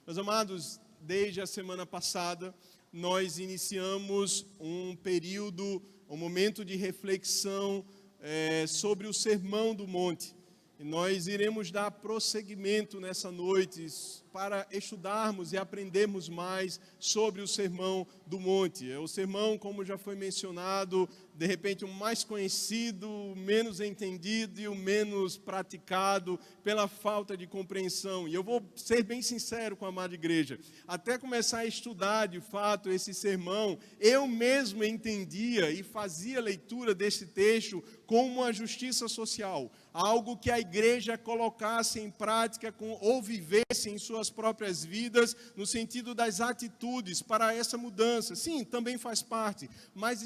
Meus amados, desde a semana passada, nós iniciamos um período, um momento de reflexão sobre o Sermão do Monte. E nós iremos dar prosseguimento nessa noite para estudarmos e aprendermos mais sobre o Sermão do Monte. É o sermão, como já foi mencionado, de repente o mais conhecido, o menos entendido e o menos praticado pela falta de compreensão. E eu vou ser bem sincero com a amada igreja. Até começar a estudar, de fato, esse sermão, eu mesmo entendia e fazia leitura desse texto como uma justiça social. Algo que a igreja colocasse em prática ou vivesse em suas próprias vidas, no sentido das atitudes para essa mudança. Sim, também faz parte, mas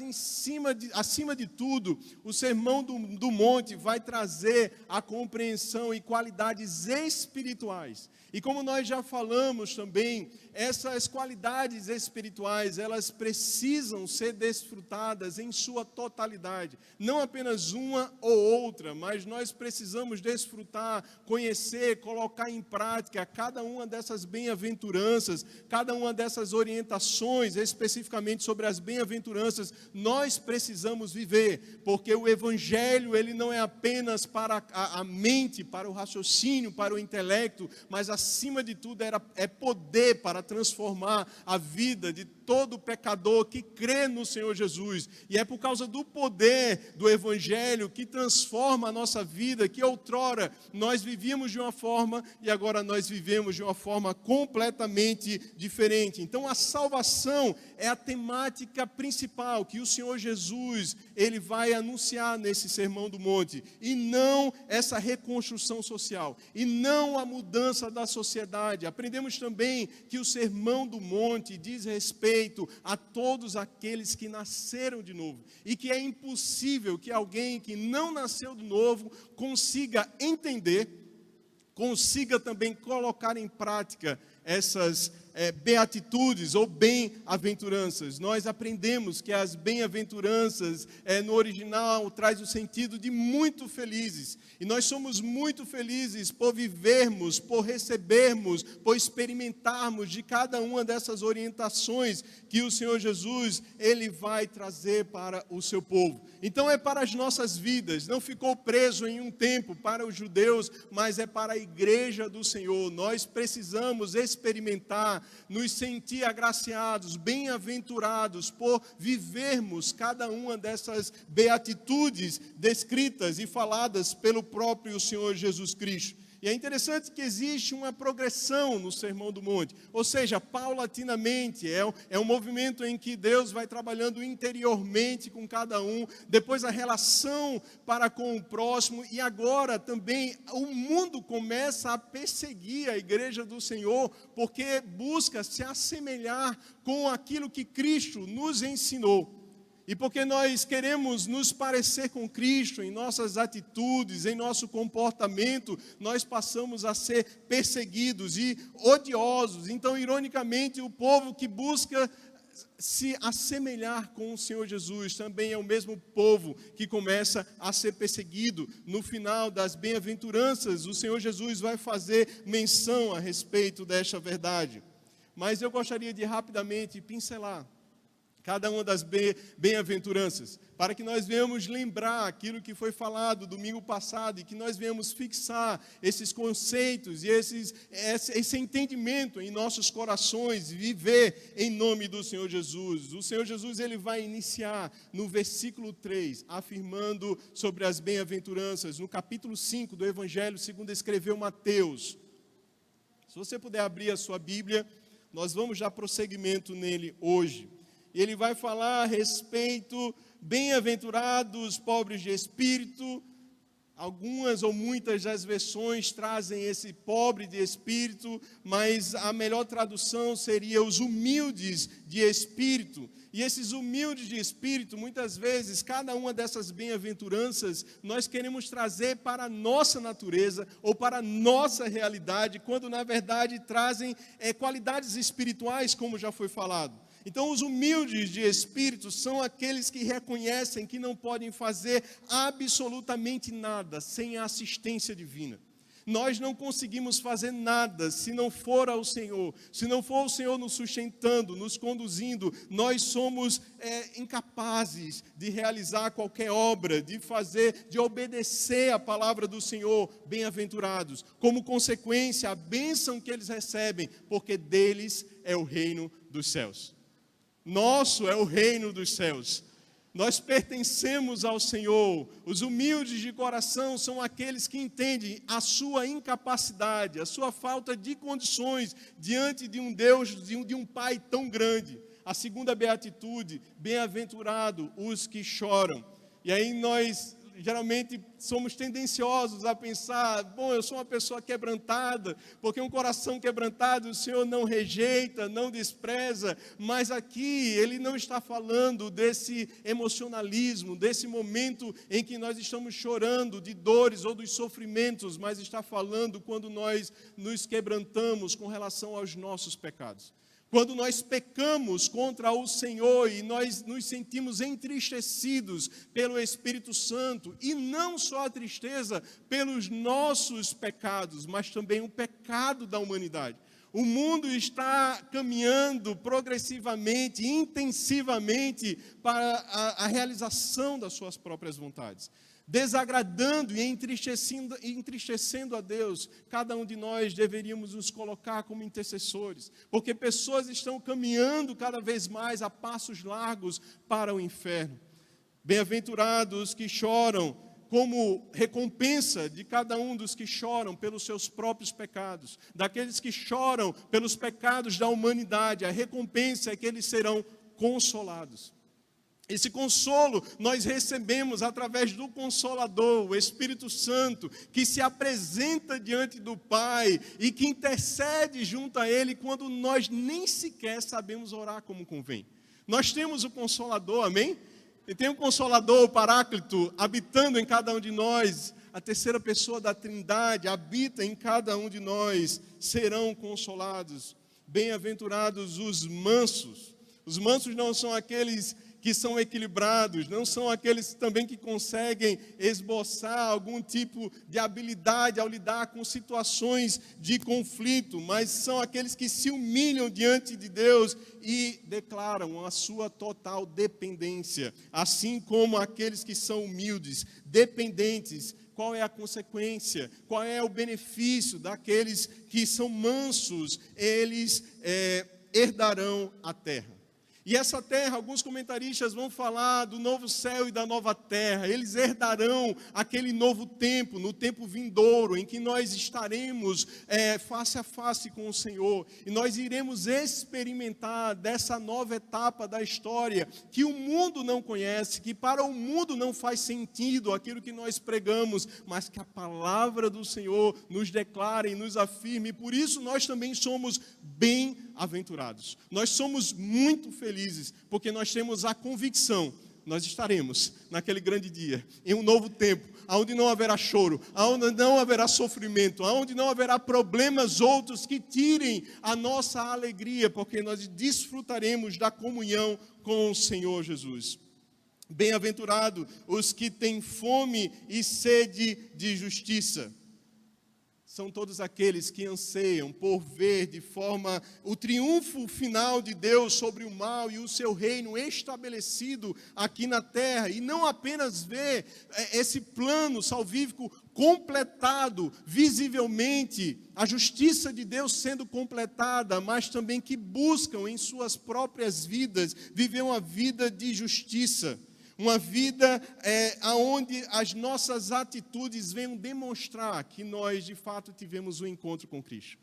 acima de tudo, o Sermão do Monte vai trazer a compreensão e qualidades espirituais. E como nós já falamos também, essas qualidades espirituais, elas precisam ser desfrutadas em sua totalidade. Não apenas uma ou outra, mas nós precisamos desfrutar, conhecer, colocar em prática cada uma dessas bem-aventuranças, cada uma dessas orientações, especificamente sobre as bem-aventuranças, nós precisamos viver, porque o Evangelho, ele não é apenas para a mente, para o raciocínio, para o intelecto, mas acima de tudo é poder para transformar a vida de todo pecador que crê no Senhor Jesus. E é por causa do poder do Evangelho que transforma a nossa vida, que outrora nós vivíamos de uma forma e agora nós vivemos de uma forma completamente diferente. Então a salvação é a temática principal que o Senhor Jesus, ele vai anunciar nesse Sermão do Monte, e não essa reconstrução social, e não a mudança da sociedade. Aprendemos também que o Sermão do Monte diz respeito a todos aqueles que nasceram de novo, e que é impossível que alguém que não nasceu de novo consiga entender, consiga também colocar em prática essas beatitudes ou bem-aventuranças. Nós aprendemos que as bem-aventuranças no original traz o sentido de muito felizes, e nós somos muito felizes por vivermos, por recebermos, por experimentarmos de cada uma dessas orientações que o Senhor Jesus, ele vai trazer para o seu povo. Então é para as nossas vidas, não ficou preso em um tempo para os judeus, mas é para a igreja do Senhor. Nós precisamos experimentar, nos sentir agraciados, bem-aventurados por vivermos cada uma dessas beatitudes descritas e faladas pelo próprio Senhor Jesus Cristo. E é interessante que existe uma progressão no Sermão do Monte, ou seja, paulatinamente, é um movimento em que Deus vai trabalhando interiormente com cada um, depois a relação para com o próximo, e agora também o mundo começa a perseguir a igreja do Senhor, porque busca se assemelhar com aquilo que Cristo nos ensinou. E porque nós queremos nos parecer com Cristo em nossas atitudes, em nosso comportamento, nós passamos a ser perseguidos e odiosos. Então, ironicamente, o povo que busca se assemelhar com o Senhor Jesus também é o mesmo povo que começa a ser perseguido. No final das bem-aventuranças, o Senhor Jesus vai fazer menção a respeito desta verdade. Mas eu gostaria de rapidamente pincelar cada uma das bem-aventuranças, para que nós venhamos lembrar aquilo que foi falado domingo passado, e que nós venhamos fixar esses conceitos e esse entendimento em nossos corações, viver em nome do Senhor Jesus. O Senhor Jesus, ele vai iniciar no versículo 3, afirmando sobre as bem-aventuranças, no capítulo 5 do Evangelho segundo escreveu Mateus. Se você puder abrir a sua Bíblia, nós vamos dar prosseguimento nele hoje. Ele vai falar a respeito, bem-aventurados pobres de espírito. Algumas ou muitas das versões trazem esse pobre de espírito, mas a melhor tradução seria os humildes de espírito. E esses humildes de espírito, muitas vezes, cada uma dessas bem-aventuranças, nós queremos trazer para a nossa natureza ou para a nossa realidade, quando na verdade trazem qualidades espirituais, como já foi falado. Então, os humildes de espírito são aqueles que reconhecem que não podem fazer absolutamente nada sem a assistência divina. Nós não conseguimos fazer nada se não for ao Senhor. Se não for o Senhor nos sustentando, nos conduzindo, nós somos incapazes de realizar qualquer obra, de obedecer a palavra do Senhor. Bem-aventurados. Como consequência, a bênção que eles recebem, porque deles é o reino dos céus. Nosso é o reino dos céus. Nós pertencemos ao Senhor. Os humildes de coração são aqueles que entendem a sua incapacidade, a sua falta de condições diante de um Deus, de um Pai tão grande. A segunda beatitude, bem-aventurado os que choram. E aí nós geralmente somos tendenciosos a pensar, bom, eu sou uma pessoa quebrantada, porque um coração quebrantado o Senhor não rejeita, não despreza, mas aqui ele não está falando desse emocionalismo, desse momento em que nós estamos chorando de dores ou dos sofrimentos, mas está falando quando nós nos quebrantamos com relação aos nossos pecados. Quando nós pecamos contra o Senhor e nós nos sentimos entristecidos pelo Espírito Santo, e não só a tristeza pelos nossos pecados, mas também o pecado da humanidade. O mundo está caminhando progressivamente, intensivamente para a realização das suas próprias vontades. Desagradando e entristecendo a Deus, cada um de nós deveríamos nos colocar como intercessores, porque pessoas estão caminhando cada vez mais a passos largos para o inferno. Bem-aventurados que choram, como recompensa de cada um dos que choram pelos seus próprios pecados, daqueles que choram pelos pecados da humanidade, a recompensa é que eles serão consolados. Esse consolo nós recebemos através do Consolador, o Espírito Santo, que se apresenta diante do Pai e que intercede junto a Ele quando nós nem sequer sabemos orar como convém. Nós temos o Consolador, amém? E tem o Consolador, o Paráclito, habitando em cada um de nós. A terceira pessoa da Trindade habita em cada um de nós, serão consolados. Bem-aventurados os mansos. Os mansos não são aqueles que são equilibrados, não são aqueles também que conseguem esboçar algum tipo de habilidade ao lidar com situações de conflito, mas são aqueles que se humilham diante de Deus e declaram a sua total dependência, assim como aqueles que são humildes, dependentes. Qual é a consequência? Qual é o benefício daqueles que são mansos? Eles herdarão a terra. E essa terra, alguns comentaristas vão falar do novo céu e da nova terra. Eles herdarão aquele novo tempo, no tempo vindouro, em que nós estaremos face a face com o Senhor. E nós iremos experimentar dessa nova etapa da história, que o mundo não conhece, que para o mundo não faz sentido aquilo que nós pregamos, mas que a palavra do Senhor nos declara e nos afirma. E por isso nós também somos bem-aventurados. Nós somos muito felizes, porque nós temos a convicção, nós estaremos naquele grande dia, em um novo tempo, onde não haverá choro, onde não haverá sofrimento, onde não haverá problemas outros que tirem a nossa alegria, porque nós desfrutaremos da comunhão com o Senhor Jesus. Bem-aventurado os que têm fome e sede de justiça. São todos aqueles que anseiam por ver de forma o triunfo final de Deus sobre o mal e o seu reino estabelecido aqui na terra. E não apenas ver esse plano salvífico completado visivelmente, a justiça de Deus sendo completada, mas também que buscam em suas próprias vidas viver uma vida de justiça. Uma vida onde as nossas atitudes venham demonstrar que nós, de fato, tivemos um encontro com Cristo.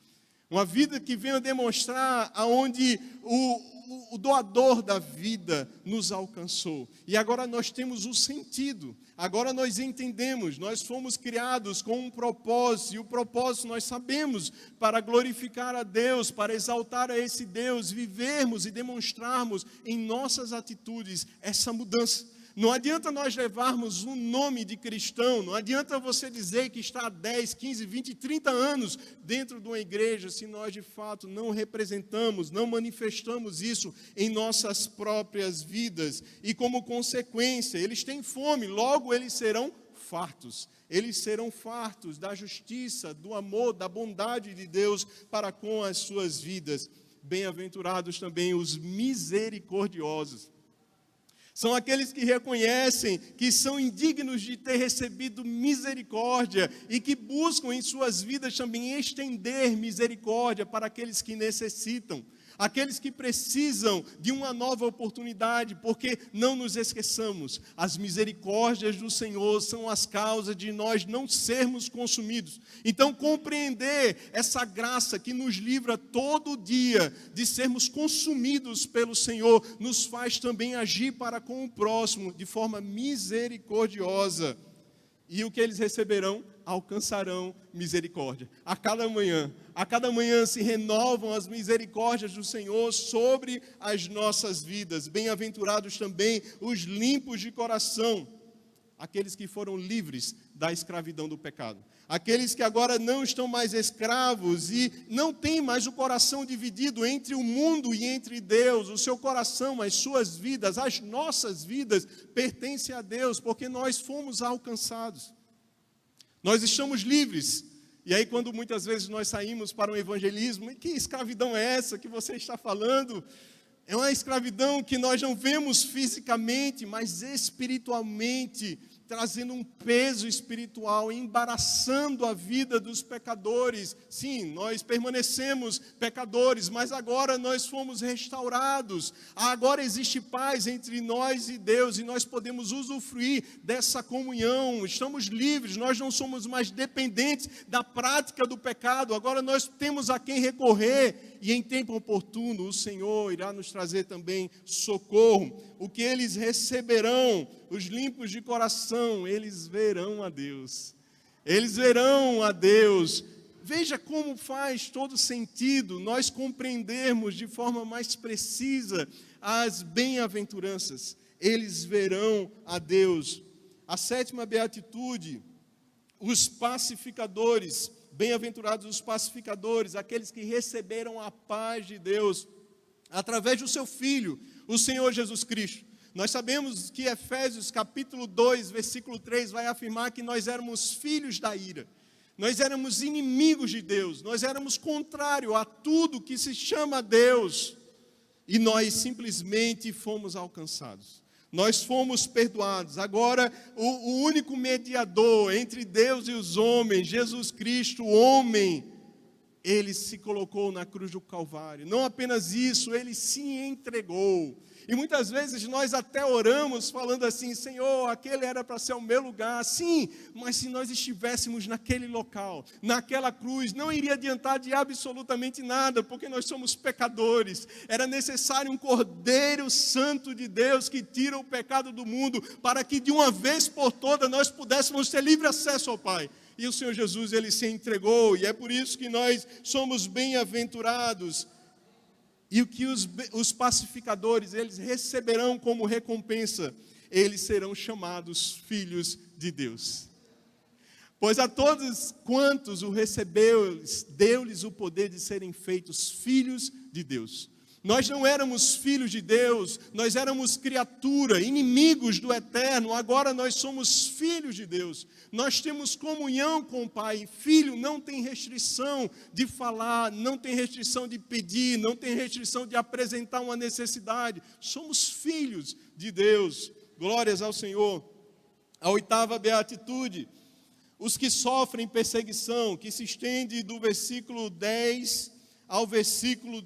Uma vida que venha demonstrar aonde o doador da vida nos alcançou. E agora nós temos o sentido. Agora nós entendemos. Nós fomos criados com um propósito. E o propósito nós sabemos para glorificar a Deus, para exaltar a esse Deus, vivermos e demonstrarmos em nossas atitudes essa mudança. Não adianta nós levarmos um nome de cristão, não adianta você dizer que está há 10, 15, 20, 30 anos dentro de uma igreja, se nós de fato não representamos, não manifestamos isso em nossas próprias vidas. E como consequência, eles têm fome, logo eles serão fartos. Eles serão fartos da justiça, do amor, da bondade de Deus para com as suas vidas. Bem-aventurados também os misericordiosos. São aqueles que reconhecem que são indignos de ter recebido misericórdia e que buscam em suas vidas também estender misericórdia para aqueles que necessitam. Aqueles que precisam de uma nova oportunidade, porque não nos esqueçamos, as misericórdias do Senhor são as causas de nós não sermos consumidos. Então, compreender essa graça que nos livra todo dia de sermos consumidos pelo Senhor, nos faz também agir para com o próximo de forma misericordiosa. E o que eles receberão? Alcançarão misericórdia. A cada manhã se renovam as misericórdias do Senhor sobre as nossas vidas. Bem-aventurados também os limpos de coração, aqueles que foram livres da escravidão do pecado. Aqueles que agora não estão mais escravos e não têm mais o coração dividido entre o mundo e entre Deus. O seu coração, as suas vidas, as nossas vidas pertencem a Deus, porque nós fomos alcançados. Nós estamos livres. E aí, quando muitas vezes nós saímos para um evangelismo, que escravidão é essa que você está falando? É uma escravidão que nós não vemos fisicamente, mas espiritualmente, trazendo um peso espiritual, embaraçando a vida dos pecadores. Sim, nós permanecemos pecadores, mas agora nós fomos restaurados. Agora existe paz entre nós e Deus, e nós podemos usufruir dessa comunhão. Estamos livres, nós não somos mais dependentes da prática do pecado. Agora nós temos a quem recorrer, e em tempo oportuno o Senhor irá nos trazer também socorro. O que eles receberão, os limpos de coração, eles verão a Deus. Eles verão a Deus. Veja como faz todo sentido nós compreendermos de forma mais precisa as bem-aventuranças. Eles verão a Deus. A sétima beatitude, os pacificadores. Bem-aventurados os pacificadores, aqueles que receberam a paz de Deus através do seu Filho, o Senhor Jesus Cristo. Nós sabemos que Efésios capítulo 2, versículo 3 vai afirmar que nós éramos filhos da ira. Nós éramos inimigos de Deus, nós éramos contrário a tudo que se chama Deus. E nós simplesmente fomos alcançados. Nós fomos perdoados. Agora, o único mediador entre Deus e os homens, Jesus Cristo, o homem, ele se colocou na cruz do Calvário. Não apenas isso, ele se entregou. E muitas vezes nós até oramos falando assim: Senhor, aquele era para ser o meu lugar. Sim, mas se nós estivéssemos naquele local, naquela cruz, não iria adiantar de absolutamente nada, porque nós somos pecadores. Era necessário um Cordeiro Santo de Deus que tira o pecado do mundo, para que de uma vez por todas nós pudéssemos ter livre acesso ao Pai. E o Senhor Jesus, ele se entregou, e é por isso que nós somos bem-aventurados. E o que os pacificadores, eles receberão como recompensa, eles serão chamados filhos de Deus. Pois a todos quantos o recebeu, deu-lhes o poder de serem feitos filhos de Deus. Nós não éramos filhos de Deus, nós éramos criatura, inimigos do eterno, agora nós somos filhos de Deus. Nós temos comunhão com o Pai. Filho não tem restrição de falar, não tem restrição de pedir, não tem restrição de apresentar uma necessidade. Somos filhos de Deus. Glórias ao Senhor. A oitava beatitude, os que sofrem perseguição, que se estende do versículo 10 ao versículo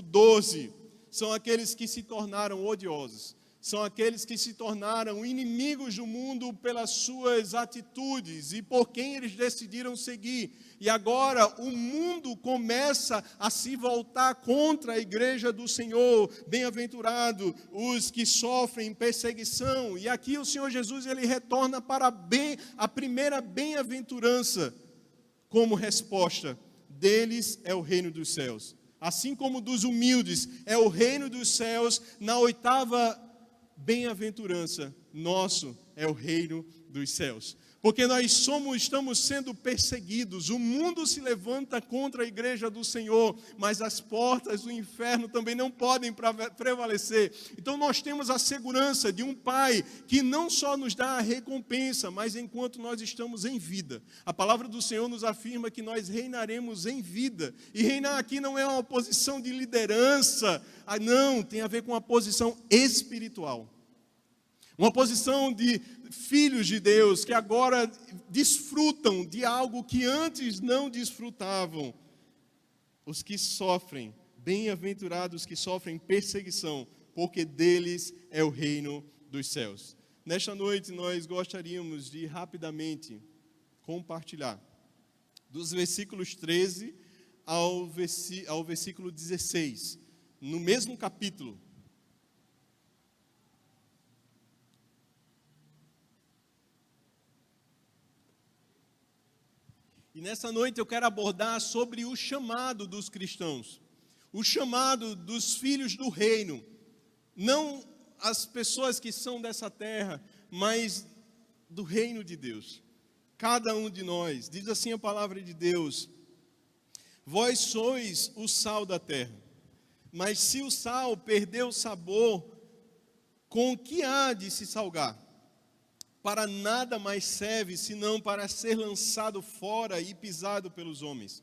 12, são aqueles que se tornaram odiosos, são aqueles que se tornaram inimigos do mundo pelas suas atitudes e por quem eles decidiram seguir. E agora o mundo começa a se voltar contra a igreja do Senhor. Bem-aventurado os que sofrem perseguição. E aqui o Senhor Jesus, ele retorna para a primeira bem-aventurança como resposta. Deles é o reino dos céus. Assim como dos humildes é o reino dos céus, na oitava bem-aventurança, nosso é o reino dos céus. Porque nós estamos sendo perseguidos. O mundo se levanta contra a igreja do Senhor, mas as portas do inferno também não podem prevalecer. Então nós temos a segurança de um Pai que não só nos dá a recompensa, mas enquanto nós estamos em vida. A palavra do Senhor nos afirma que nós reinaremos em vida. E reinar aqui não é uma posição de liderança, não, tem a ver com uma posição espiritual. Uma posição de filhos de Deus que agora desfrutam de algo que antes não desfrutavam. Os que sofrem, bem-aventurados que sofrem perseguição, porque deles é o reino dos céus. Nesta noite nós gostaríamos de rapidamente compartilhar dos versículos 13 ao versículo 16, no mesmo capítulo. E nessa noite eu quero abordar sobre o chamado dos cristãos, o chamado dos filhos do reino, não as pessoas que são dessa terra, mas do reino de Deus. Cada um de nós, diz assim a palavra de Deus: vós sois o sal da terra, mas se o sal perder o sabor, com que há de se salgar? Para nada mais serve, senão para ser lançado fora e pisado pelos homens.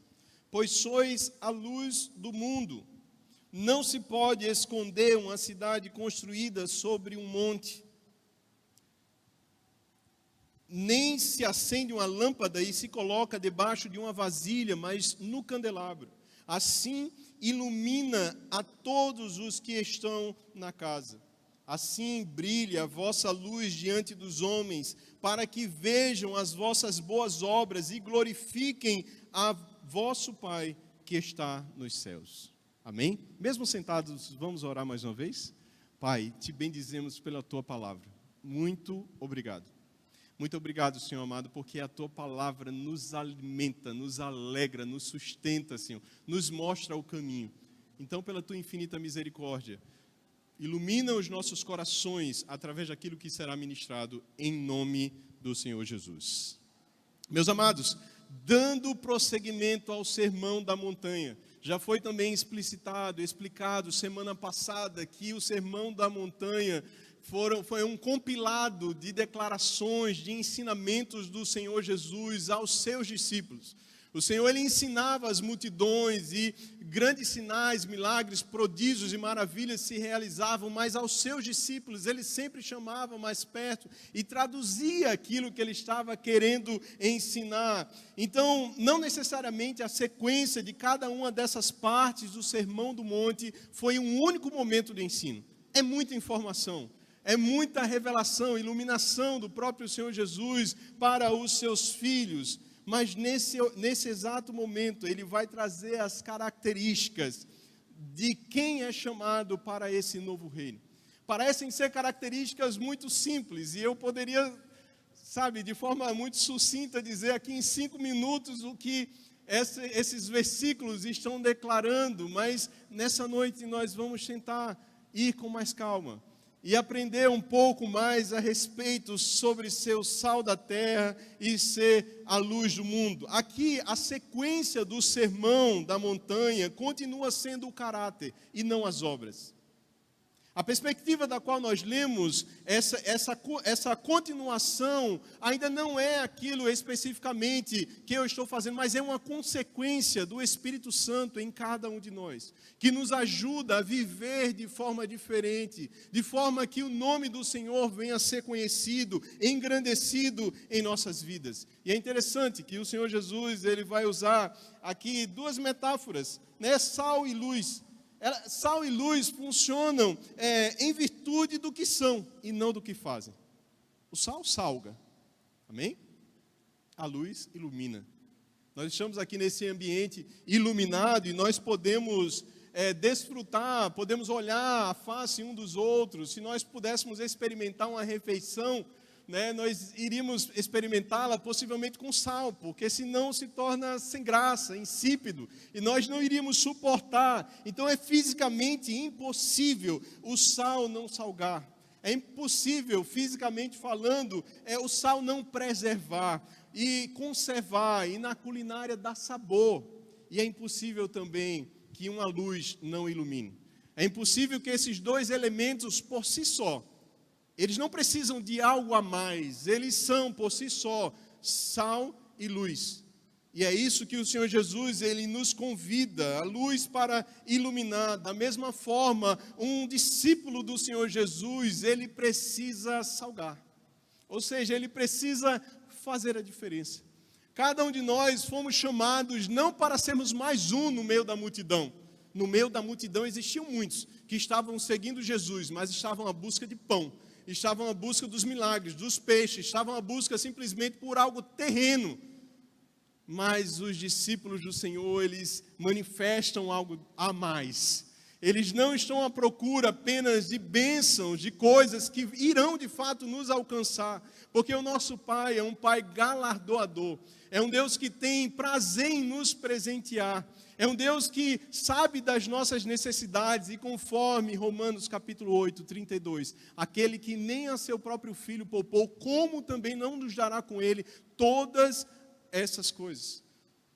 Pois sois a luz do mundo. Não se pode esconder uma cidade construída sobre um monte. Nem se acende uma lâmpada e se coloca debaixo de uma vasilha, mas no candelabro. Assim ilumina a todos os que estão na casa. Assim brilhe a vossa luz diante dos homens, para que vejam as vossas boas obras e glorifiquem a vosso Pai que está nos céus. Amém? Mesmo sentados, vamos orar mais uma vez? Pai, te bendizemos pela tua palavra. Muito obrigado. Muito obrigado, Senhor amado, porque a tua palavra nos alimenta, nos alegra, nos sustenta, Senhor, nos mostra o caminho. Então, pela tua infinita misericórdia, ilumina os nossos corações através daquilo que será ministrado em nome do Senhor Jesus. Meus amados, dando prosseguimento ao Sermão da Montanha, já foi também explicado semana passada que o Sermão da Montanha foi um compilado de declarações, de ensinamentos do Senhor Jesus aos seus discípulos. O Senhor, Ele ensinava as multidões e grandes sinais, milagres, prodígios e maravilhas se realizavam, mas aos seus discípulos Ele sempre chamava mais perto e traduzia aquilo que Ele estava querendo ensinar. Então, não necessariamente a sequência de cada uma dessas partes do Sermão do Monte foi um único momento de ensino. É muita informação. É muita revelação, iluminação do próprio Senhor Jesus para os seus filhos. Mas nesse exato momento, Ele vai trazer as características de quem é chamado para esse novo reino. Parecem ser características muito simples, e eu poderia, de forma muito sucinta, dizer aqui em 5 minutos o que esses versículos estão declarando, mas nessa noite nós vamos tentar ir com mais calma e aprender um pouco mais a respeito sobre ser o sal da terra e ser a luz do mundo. Aqui, a sequência do Sermão da Montanha continua sendo o caráter e não as obras. A perspectiva da qual nós lemos, essa continuação, ainda não é aquilo especificamente que eu estou fazendo, mas é uma consequência do Espírito Santo em cada um de nós, que nos ajuda a viver de forma diferente, de forma que o nome do Senhor venha a ser conhecido, engrandecido em nossas vidas. E é interessante que o Senhor Jesus, Ele vai usar aqui 2 metáforas, sal e luz. Sal e luz funcionam em virtude do que são e não do que fazem. O sal salga, amém? A luz ilumina. Nós estamos aqui nesse ambiente iluminado e nós podemos desfrutar, podemos olhar a face um dos outros. Se nós pudéssemos experimentar uma refeição, nós iríamos experimentá-la possivelmente com sal, porque senão se torna sem graça, insípido, e nós não iríamos suportar. Então é fisicamente impossível o sal não salgar. É impossível, fisicamente falando, o sal não preservar e conservar, e na culinária dar sabor. E é impossível também que uma luz não ilumine. É impossível que esses dois elementos por si só, eles não precisam de algo a mais, eles são por si só sal e luz. E é isso que o Senhor Jesus, Ele nos convida, a luz para iluminar. Da mesma forma, um discípulo do Senhor Jesus, ele precisa salgar. Ou seja, ele precisa fazer a diferença. Cada um de nós fomos chamados não para sermos mais um no meio da multidão. No meio da multidão existiam muitos que estavam seguindo Jesus, mas estavam à busca de pão, estavam à busca dos milagres, dos peixes, estavam à busca simplesmente por algo terreno. Mas os discípulos do Senhor, eles manifestam algo a mais. Eles não estão à procura apenas de bênçãos, de coisas que irão de fato nos alcançar, porque o nosso Pai é um Pai galardoador, é um Deus que tem prazer em nos presentear, é um Deus que sabe das nossas necessidades, e conforme Romanos capítulo 8, 32, aquele que nem a seu próprio Filho poupou, como também não nos dará com Ele todas essas coisas,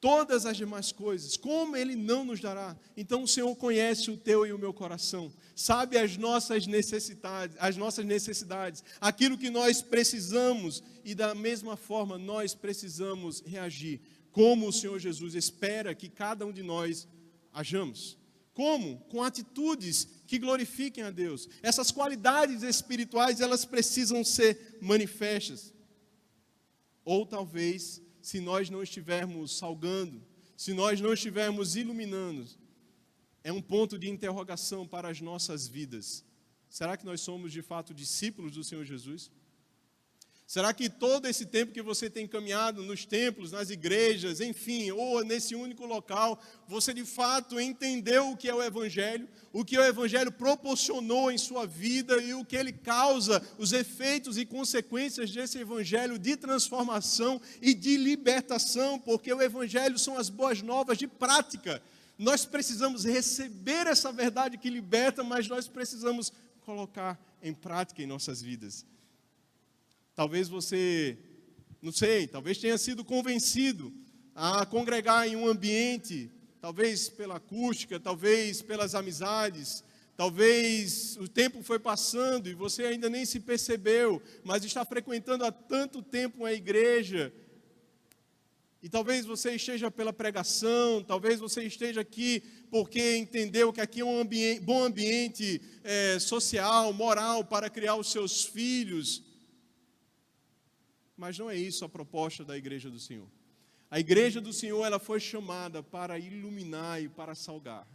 todas as demais coisas, como Ele não nos dará? Então o Senhor conhece o teu e o meu coração, sabe as nossas necessidades, aquilo que nós precisamos, e da mesma forma nós precisamos reagir, como o Senhor Jesus espera que cada um de nós hajamos. Como? Com atitudes que glorifiquem a Deus. Essas qualidades espirituais, elas precisam ser manifestas. Ou talvez, se nós não estivermos salgando, se nós não estivermos iluminando, é um ponto de interrogação para as nossas vidas. Será que nós somos de fato discípulos do Senhor Jesus? Será que todo esse tempo que você tem caminhado nos templos, nas igrejas, enfim, ou nesse único local, você de fato entendeu o que é o Evangelho, o que o Evangelho proporcionou em sua vida e o que ele causa, os efeitos e consequências desse Evangelho de transformação e de libertação, porque o Evangelho são as boas novas de prática. Nós precisamos receber essa verdade que liberta, mas nós precisamos colocar em prática em nossas vidas. Talvez você, não sei, talvez tenha sido convencido a congregar em um ambiente, talvez pela acústica, talvez pelas amizades, talvez o tempo foi passando e você ainda nem se percebeu, mas está frequentando há tanto tempo a igreja. E talvez você esteja pela pregação, talvez você esteja aqui porque entendeu que aqui é um bom ambiente social, moral para criar os seus filhos. Mas não é isso a proposta da igreja do Senhor. A igreja do Senhor, ela foi chamada para iluminar e para salgar.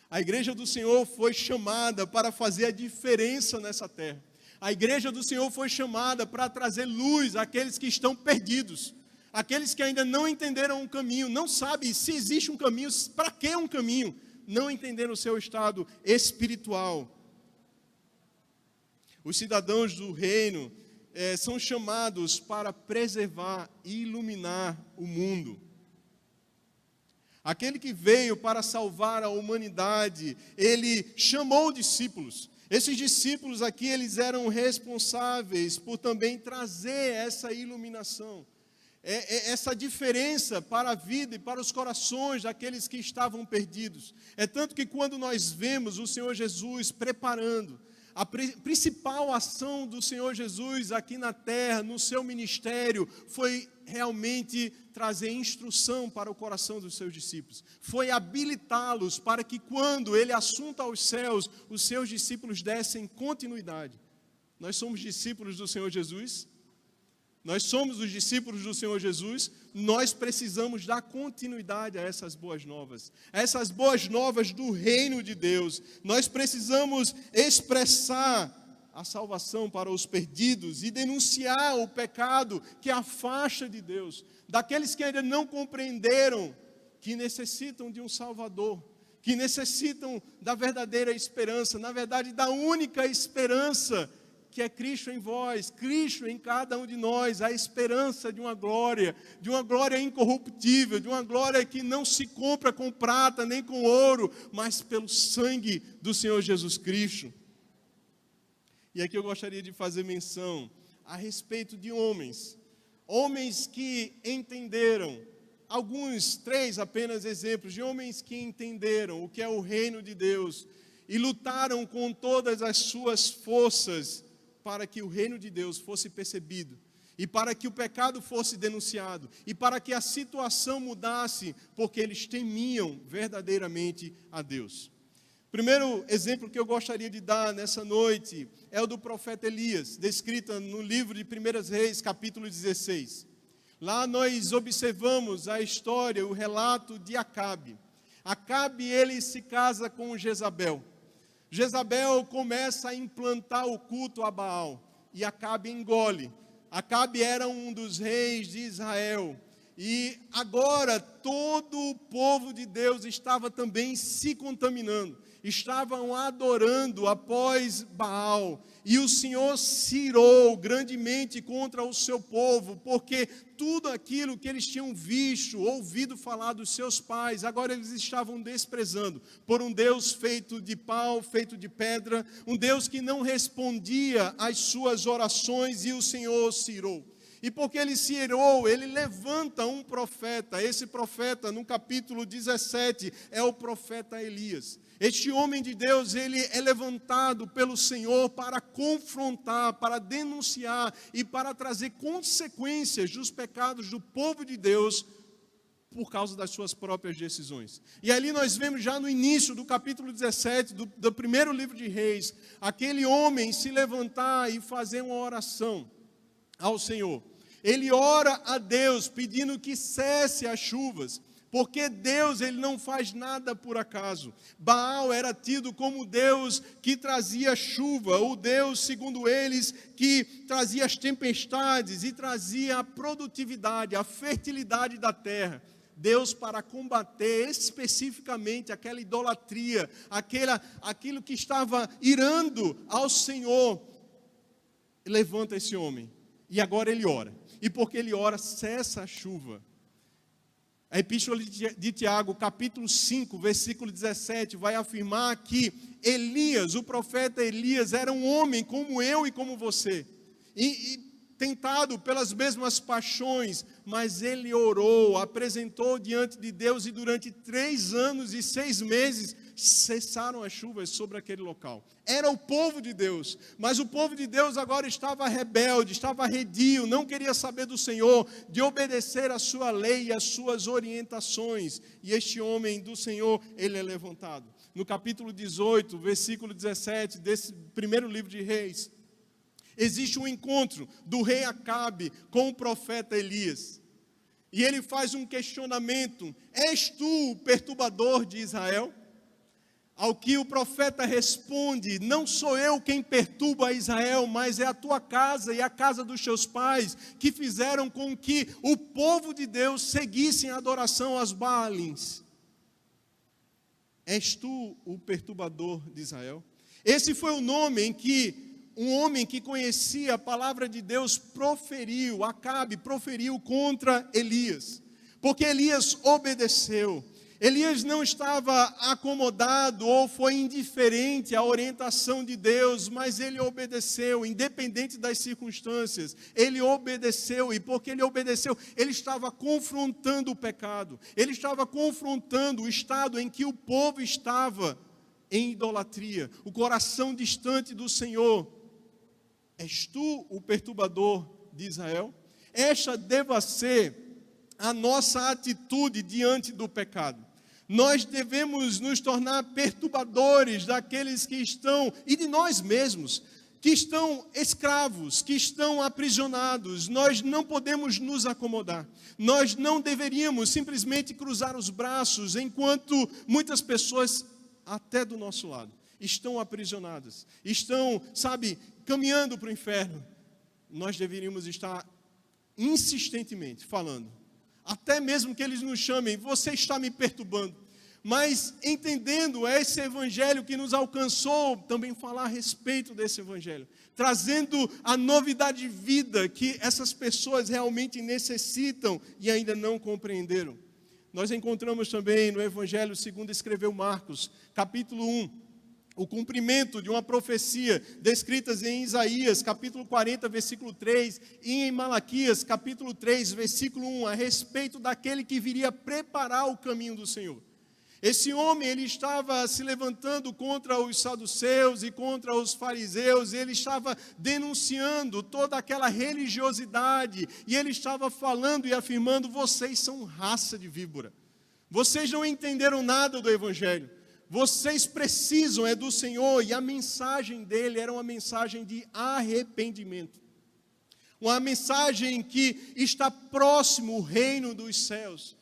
A igreja do Senhor foi chamada para fazer a diferença nessa terra. A igreja do Senhor foi chamada para trazer luz àqueles que estão perdidos. Aqueles que ainda não entenderam um caminho, não sabem se existe um caminho, para que um caminho, não entenderam o seu estado espiritual. Os cidadãos do reino são chamados para preservar e iluminar o mundo. Aquele que veio para salvar a humanidade, ele chamou discípulos. Esses discípulos aqui, eles eram responsáveis por também trazer essa iluminação, essa diferença para a vida e para os corações daqueles que estavam perdidos. É tanto que quando nós vemos o Senhor Jesus preparando, a principal ação do Senhor Jesus aqui na terra, no seu ministério, foi realmente trazer instrução para o coração dos seus discípulos. Foi habilitá-los para que quando ele assunta aos céus, os seus discípulos dessem continuidade. Nós somos discípulos do Senhor Jesus? Nós somos os discípulos do Senhor Jesus, nós precisamos dar continuidade a essas boas novas do reino de Deus. Nós precisamos expressar a salvação para os perdidos e denunciar o pecado que afasta de Deus, daqueles que ainda não compreenderam que necessitam de um Salvador, que necessitam da verdadeira esperança, na verdade da única esperança, que é Cristo em vós, Cristo em cada um de nós, a esperança de uma glória incorruptível, de uma glória que não se compra com prata nem com ouro, mas pelo sangue do Senhor Jesus Cristo. E aqui eu gostaria de fazer menção a respeito de homens que entenderam, alguns, 3 apenas exemplos, de homens que entenderam o que é o reino de Deus e lutaram com todas as suas forças para que o reino de Deus fosse percebido, e para que o pecado fosse denunciado, e para que a situação mudasse, porque eles temiam verdadeiramente a Deus. Primeiro exemplo que eu gostaria de dar nessa noite é o do profeta Elias, descrito no livro de 1 Reis, capítulo 16. Lá nós observamos a história, o relato de Acabe. Acabe, ele se casa com Jezabel. Jezabel começa a implantar o culto a Baal, e Acabe engole. Acabe era um dos reis de Israel, e agora todo o povo de Deus estava também se contaminando, estavam adorando após Baal, e o Senhor se irou grandemente contra o seu povo, porque tudo aquilo que eles tinham visto, ouvido falar dos seus pais, agora eles estavam desprezando, por um Deus feito de pau, feito de pedra, um Deus que não respondia às suas orações, e o Senhor se irou. E porque ele se irou, ele levanta um profeta. Esse profeta, no capítulo 17, é o profeta Elias. Este homem de Deus, ele é levantado pelo Senhor para confrontar, para denunciar e para trazer consequências dos pecados do povo de Deus por causa das suas próprias decisões. E ali nós vemos já no início do capítulo 17, do primeiro livro de Reis, aquele homem se levantar e fazer uma oração ao Senhor. Ele ora a Deus pedindo que cesse as chuvas, porque Deus, ele não faz nada por acaso. Baal era tido como Deus que trazia chuva, o Deus, segundo eles, que trazia as tempestades e trazia a produtividade, a fertilidade da terra. Deus, para combater especificamente aquela idolatria, aquilo que estava irando ao Senhor, levanta esse homem. E agora ele ora. E porque ele ora, cessa a chuva. A Epístola de Tiago, capítulo 5, versículo 17, vai afirmar que Elias, o profeta Elias, era um homem como eu e como você. E tentado pelas mesmas paixões, mas ele orou, apresentou diante de Deus, e durante 3 anos e 6 meses, cessaram as chuvas sobre aquele local. Era o povo de Deus, mas o povo de Deus agora estava rebelde, estava arredio, não queria saber do Senhor, de obedecer a sua lei e as suas orientações. E este homem do Senhor, ele é levantado. No capítulo 18, versículo 17, desse primeiro livro de Reis, existe um encontro do rei Acabe com o profeta Elias. E ele faz um questionamento: és tu o perturbador de Israel? Ao que o profeta responde: não sou eu quem perturba a Israel, mas é a tua casa e a casa dos teus pais, que fizeram com que o povo de Deus seguisse a adoração aos Baalins. És tu o perturbador de Israel? Esse foi o nome em que um homem que conhecia a palavra de Deus proferiu, Acabe proferiu contra Elias, porque Elias obedeceu. Elias não estava acomodado ou foi indiferente à orientação de Deus, mas ele obedeceu, independente das circunstâncias. Ele obedeceu, e porque ele obedeceu, ele estava confrontando o pecado. Ele estava confrontando o estado em que o povo estava em idolatria, o coração distante do Senhor. És tu o perturbador de Israel? Esta deva ser a nossa atitude diante do pecado. Nós devemos nos tornar perturbadores daqueles que estão, e de nós mesmos, que estão escravos, que estão aprisionados. Nós não podemos nos acomodar. Nós não deveríamos simplesmente cruzar os braços, enquanto muitas pessoas, até do nosso lado, estão aprisionadas, estão, caminhando para o inferno. Nós deveríamos estar insistentemente falando, até mesmo que eles nos chamem: você está me perturbando. Mas entendendo esse evangelho que nos alcançou, também falar a respeito desse evangelho, trazendo a novidade de vida que essas pessoas realmente necessitam e ainda não compreenderam. Nós encontramos também no evangelho segundo escreveu Marcos, capítulo 1, o cumprimento de uma profecia descrita em Isaías, capítulo 40, versículo 3, e em Malaquias, capítulo 3, versículo 1, a respeito daquele que viria preparar o caminho do Senhor. Esse homem, ele estava se levantando contra os saduceus e contra os fariseus, ele estava denunciando toda aquela religiosidade, e ele estava falando e afirmando: vocês são raça de víbora, vocês não entenderam nada do Evangelho, vocês precisam do Senhor. E a mensagem dele era uma mensagem de arrependimento, uma mensagem que está próximo o reino dos céus.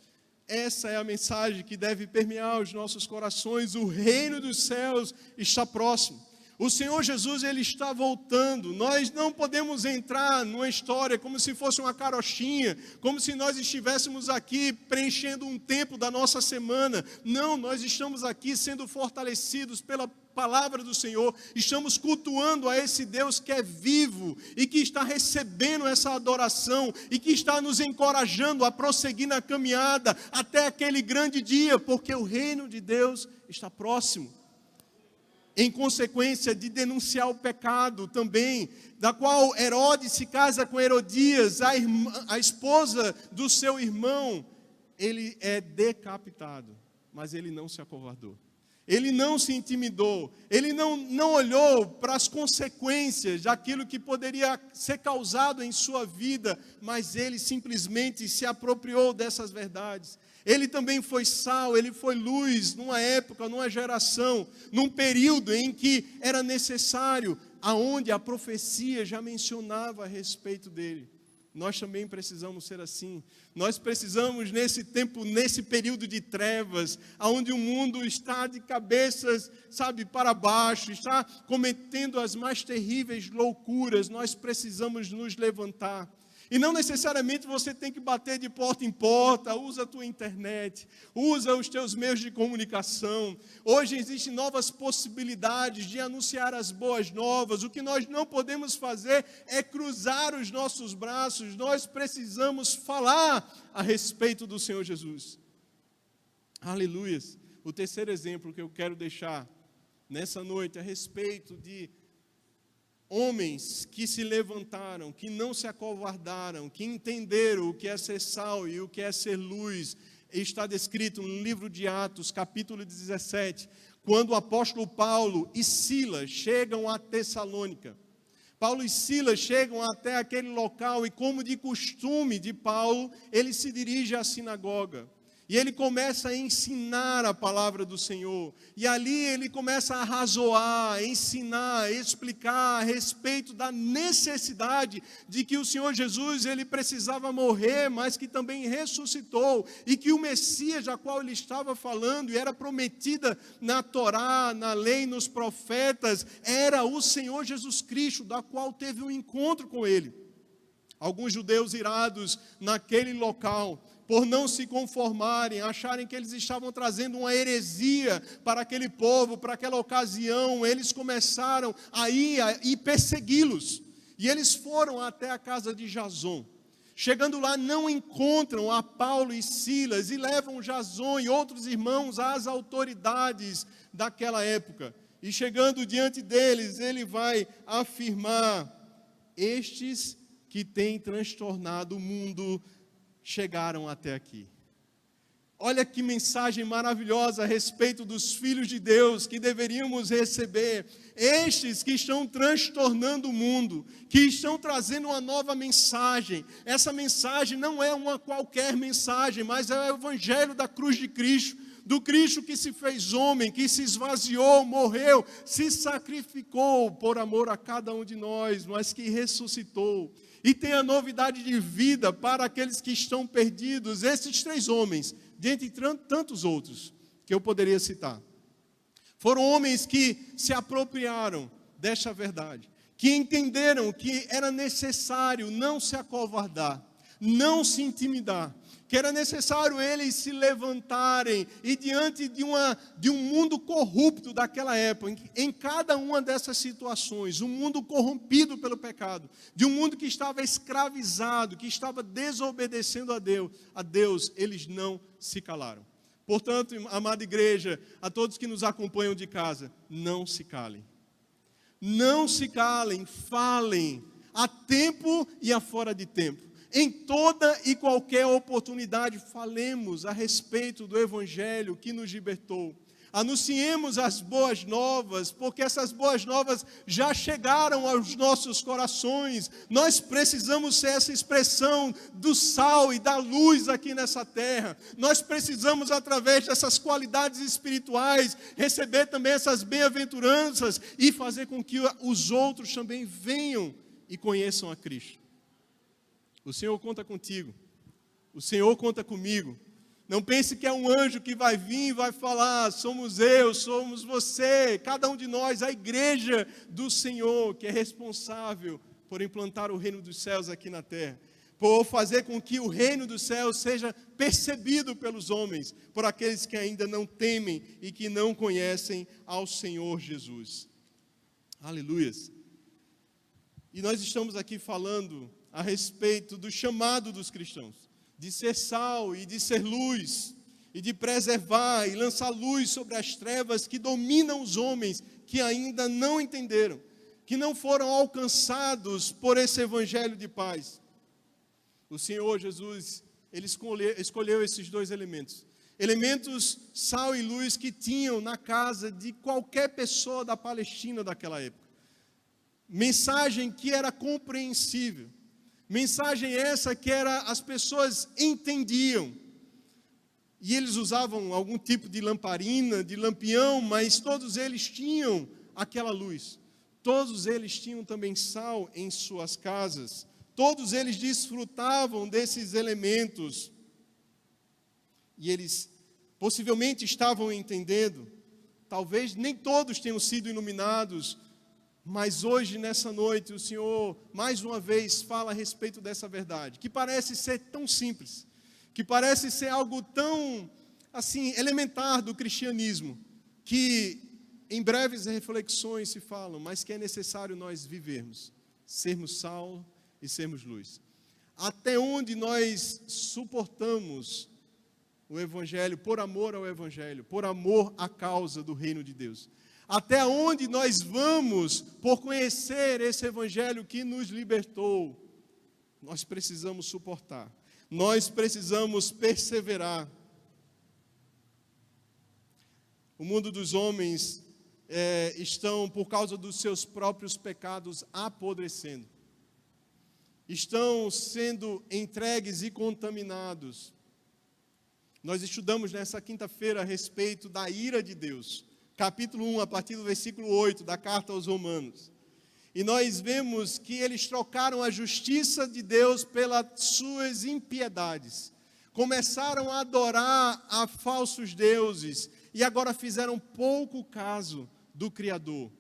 Essa é a mensagem que deve permear os nossos corações. O reino dos céus está próximo. O Senhor Jesus, ele está voltando. Nós não podemos entrar numa história como se fosse uma carochinha, como se nós estivéssemos aqui preenchendo um tempo da nossa semana. Não, nós estamos aqui sendo fortalecidos pela palavra do Senhor, estamos cultuando a esse Deus que é vivo e que está recebendo essa adoração e que está nos encorajando a prosseguir na caminhada até aquele grande dia, porque o reino de Deus está próximo. Em consequência de denunciar o pecado também, da qual Herodes se casa com Herodias, a esposa do seu irmão, ele é decapitado, mas ele não se acovardou. Ele não se intimidou, ele não olhou para as consequências daquilo que poderia ser causado em sua vida, mas ele simplesmente se apropriou dessas verdades. Ele também foi sal, ele foi luz numa época, numa geração, num período em que era necessário, aonde a profecia já mencionava a respeito dele. Nós também precisamos ser assim. Nós precisamos nesse tempo, nesse período de trevas, onde o mundo está de cabeças, para baixo, está cometendo as mais terríveis loucuras, nós precisamos nos levantar. E não necessariamente você tem que bater de porta em porta, usa a tua internet, usa os teus meios de comunicação. Hoje existem novas possibilidades de anunciar as boas novas. O que nós não podemos fazer é cruzar os nossos braços, nós precisamos falar a respeito do Senhor Jesus. Aleluias. O terceiro exemplo que eu quero deixar nessa noite a respeito de homens que se levantaram, que não se acovardaram, que entenderam o que é ser sal e o que é ser luz, está descrito no livro de Atos, capítulo 17, quando o apóstolo Paulo e Silas chegam a Tessalônica. Paulo e Silas chegam até aquele local e, como de costume de Paulo, ele se dirige à sinagoga. E ele começa a ensinar a palavra do Senhor. E ali ele começa a razoar, ensinar, explicar a respeito da necessidade de que o Senhor Jesus, ele precisava morrer, mas que também ressuscitou. E que o Messias, a qual ele estava falando, e era prometida na Torá, na lei, nos profetas, era o Senhor Jesus Cristo, da qual teve um encontro com ele. Alguns judeus irados naquele local, por não se conformarem, acharem que eles estavam trazendo uma heresia para aquele povo, para aquela ocasião, eles começaram a ir e persegui-los. E eles foram até a casa de Jason. Chegando lá, não encontram a Paulo e Silas e levam Jason e outros irmãos às autoridades daquela época. E chegando diante deles, ele vai afirmar: estes que têm transtornado o mundo chegaram até aqui. Olha que mensagem maravilhosa a respeito dos filhos de Deus que deveríamos receber. Estes que estão transtornando o mundo, que estão trazendo uma nova mensagem. Essa mensagem não é uma qualquer mensagem, mas é o Evangelho da cruz de Cristo. Do Cristo que se fez homem, que se esvaziou, morreu, se sacrificou por amor a cada um de nós, mas que ressuscitou. E tem a novidade de vida para aqueles que estão perdidos. Esses três homens, dentre tantos outros que eu poderia citar, foram homens que se apropriaram desta verdade, que entenderam que era necessário não se acovardar, não se intimidar, que era necessário eles se levantarem e diante de um mundo corrupto daquela época, em cada uma dessas situações, um mundo corrompido pelo pecado, de um mundo que estava escravizado, que estava desobedecendo a Deus, eles não se calaram. Portanto, amada igreja, a todos que nos acompanham de casa, não se calem. Não se calem, falem, a tempo e a fora de tempo. Em toda e qualquer oportunidade, falemos a respeito do Evangelho que nos libertou. Anunciemos as boas novas, porque essas boas novas já chegaram aos nossos corações. Nós precisamos ser essa expressão do sal e da luz aqui nessa terra. Nós precisamos, através dessas qualidades espirituais, receber também essas bem-aventuranças e fazer com que os outros também venham e conheçam a Cristo. O Senhor conta contigo. O Senhor conta comigo. Não pense que é um anjo que vai vir e vai falar, somos eu, somos você, cada um de nós, a igreja do Senhor, que é responsável por implantar o reino dos céus aqui na terra, por fazer com que o reino dos céus seja percebido pelos homens, por aqueles que ainda não temem e que não conhecem ao Senhor Jesus. Aleluias. E nós estamos aqui falando a respeito do chamado dos cristãos, de ser sal e de ser luz, e de preservar e lançar luz sobre as trevas que dominam os homens que ainda não entenderam, que não foram alcançados por esse evangelho de paz. O Senhor Jesus, Ele escolheu esses dois elementos. Elementos sal e luz que tinham na casa de qualquer pessoa da Palestina daquela época. Mensagem que era compreensível. Mensagem essa que as pessoas entendiam. E eles usavam algum tipo de lamparina, de lampião, mas todos eles tinham aquela luz. Todos eles tinham também sal em suas casas. Todos eles desfrutavam desses elementos. E eles possivelmente estavam entendendo. Talvez nem todos tenham sido iluminados, mas hoje, nessa noite, o Senhor, mais uma vez, fala a respeito dessa verdade, que parece ser tão simples, que parece ser algo tão, assim, elementar do cristianismo, que em breves reflexões se falam, mas que é necessário nós vivermos, sermos sal e sermos luz. Até onde nós suportamos o Evangelho, por amor ao Evangelho, por amor à causa do reino de Deus. Até onde nós vamos por conhecer esse Evangelho que nos libertou, nós precisamos suportar, nós precisamos perseverar. O mundo dos homens estão, por causa dos seus próprios pecados, apodrecendo. Estão sendo entregues e contaminados. Nós estudamos nessa quinta-feira a respeito da ira de Deus. Capítulo 1, a partir do versículo 8, da carta aos Romanos. E nós vemos que eles trocaram a justiça de Deus pelas suas impiedades. Começaram a adorar a falsos deuses e agora fizeram pouco caso do Criador.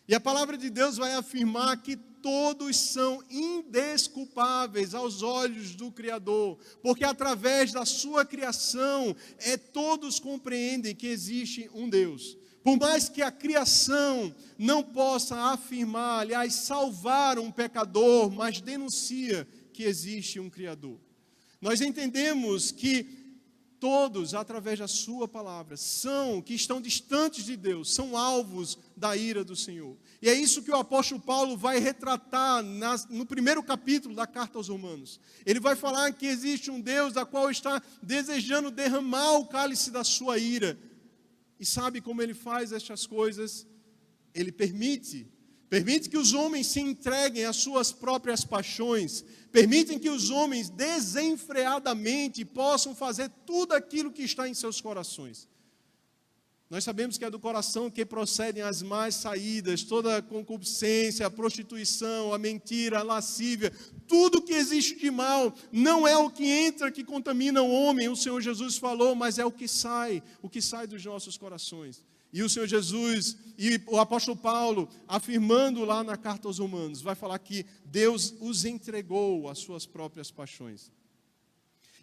E a palavra de Deus vai afirmar que todos são indesculpáveis aos olhos do Criador, porque através da sua criação, todos compreendem que existe um Deus. Por mais que a criação não possa afirmar, aliás, salvar um pecador, mas denuncia que existe um Criador. Nós entendemos que todos, através da sua palavra, que estão distantes de Deus, são alvos da ira do Senhor. E é isso que o apóstolo Paulo vai retratar no primeiro capítulo da carta aos Romanos. Ele vai falar que existe um Deus da qual está desejando derramar o cálice da sua ira. E sabe como ele faz estas coisas? Ele permite que os homens se entreguem às suas próprias paixões, permitem que os homens desenfreadamente possam fazer tudo aquilo que está em seus corações. Nós sabemos que é do coração que procedem as más saídas, toda a concupiscência, a prostituição, a mentira, a lascívia, tudo que existe de mal, não é o que entra que contamina o homem, o Senhor Jesus falou, mas é o que sai dos nossos corações. E o Senhor Jesus e o apóstolo Paulo, afirmando lá na carta aos Romanos, vai falar que Deus os entregou às suas próprias paixões.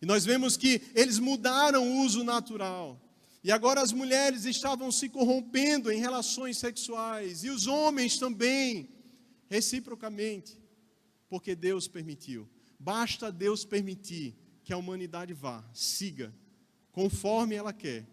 E nós vemos que eles mudaram o uso natural. E agora as mulheres estavam se corrompendo em relações sexuais. E os homens também, reciprocamente. Porque Deus permitiu. Basta Deus permitir que a humanidade vá, siga, conforme ela quer.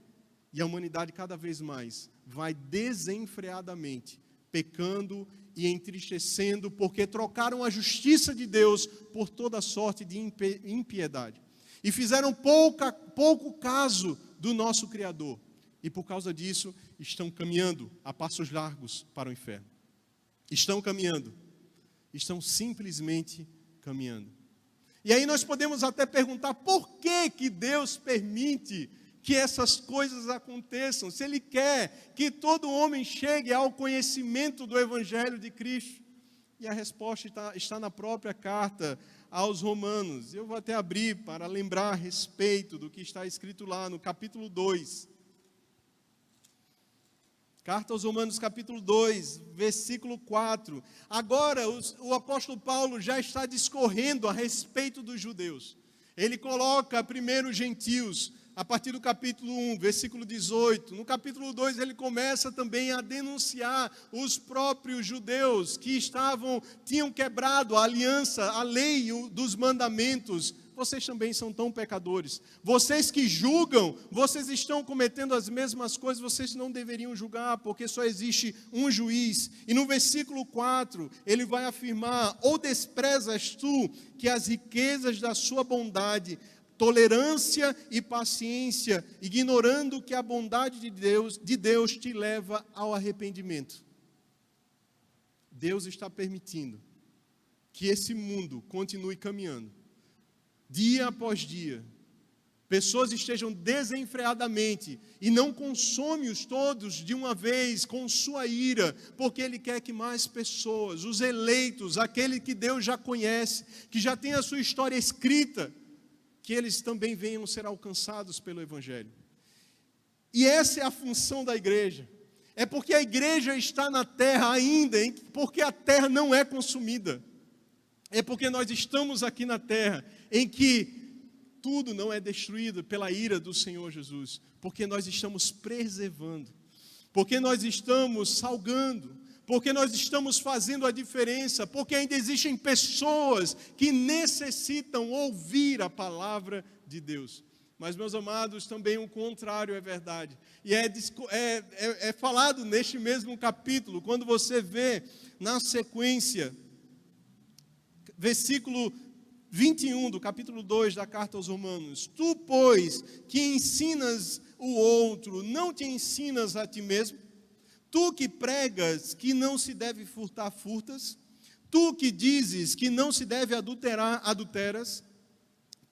E a humanidade cada vez mais vai desenfreadamente pecando e entristecendo, porque trocaram a justiça de Deus por toda sorte de impiedade. E fizeram pouco caso do nosso Criador. E por causa disso, estão caminhando a passos largos para o inferno. Estão caminhando. Estão simplesmente caminhando. E aí nós podemos até perguntar por que Deus permite que essas coisas aconteçam, se Ele quer que todo homem chegue ao conhecimento do Evangelho de Cristo. E a resposta está na própria carta aos Romanos. Eu vou até abrir para lembrar a respeito do que está escrito lá no capítulo 2. Carta aos Romanos, capítulo 2, versículo 4. Agora, o apóstolo Paulo já está discorrendo a respeito dos judeus. Ele coloca primeiro os gentios, a partir do capítulo 1, versículo 18. No capítulo 2, ele começa também a denunciar os próprios judeus que tinham quebrado a aliança, a lei dos mandamentos. Vocês também são tão pecadores. Vocês que julgam, vocês estão cometendo as mesmas coisas, vocês não deveriam julgar, porque só existe um juiz. E no versículo 4, ele vai afirmar: ou desprezas tu que as riquezas da sua bondade, tolerância e paciência, ignorando que a bondade de Deus te leva ao arrependimento. Deus está permitindo que esse mundo continue caminhando. Dia após dia, pessoas estejam desenfreadamente e não consome-os todos de uma vez com sua ira, porque Ele quer que mais pessoas, os eleitos, aquele que Deus já conhece, que já tem a sua história escrita, que eles também venham ser alcançados pelo Evangelho. E essa é a função da igreja. É porque a igreja está na terra ainda, porque a terra não é consumida. É porque nós estamos aqui na terra, em que tudo não é destruído pela ira do Senhor Jesus, porque nós estamos preservando, porque nós estamos salgando, porque nós estamos fazendo a diferença, porque ainda existem pessoas que necessitam ouvir a palavra de Deus. Mas, meus amados, também o contrário é verdade. E é falado neste mesmo capítulo, quando você vê na sequência, versículo 21 do capítulo 2 da carta aos Romanos: tu, pois, que ensinas o outro, não te ensinas a ti mesmo? Tu que pregas que não se deve furtar, furtas? Tu que dizes que não se deve adulterar, adulteras?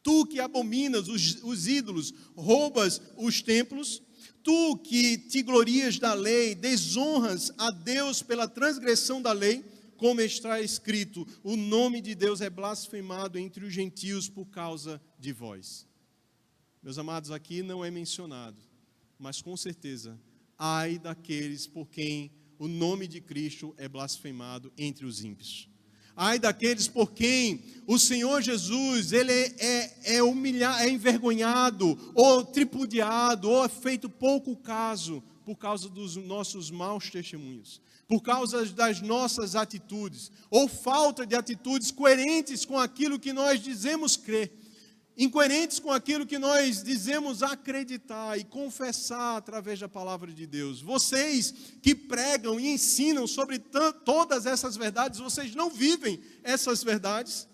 Tu que abominas os ídolos, roubas os templos? Tu que te glorias da lei, desonras a Deus pela transgressão da lei? Como está escrito: o nome de Deus é blasfemado entre os gentios por causa de vós. Meus amados, aqui não é mencionado, mas com certeza, ai daqueles por quem o nome de Cristo é blasfemado entre os ímpios. Ai daqueles por quem o Senhor Jesus, Ele é humilhado, é envergonhado, ou tripudiado, ou é feito pouco caso, por causa dos nossos maus testemunhos, por causa das nossas atitudes, ou falta de atitudes coerentes com aquilo que nós dizemos crer, incoerentes com aquilo que nós dizemos acreditar e confessar através da palavra de Deus. Vocês que pregam e ensinam sobre todas essas verdades, vocês não vivem essas verdades.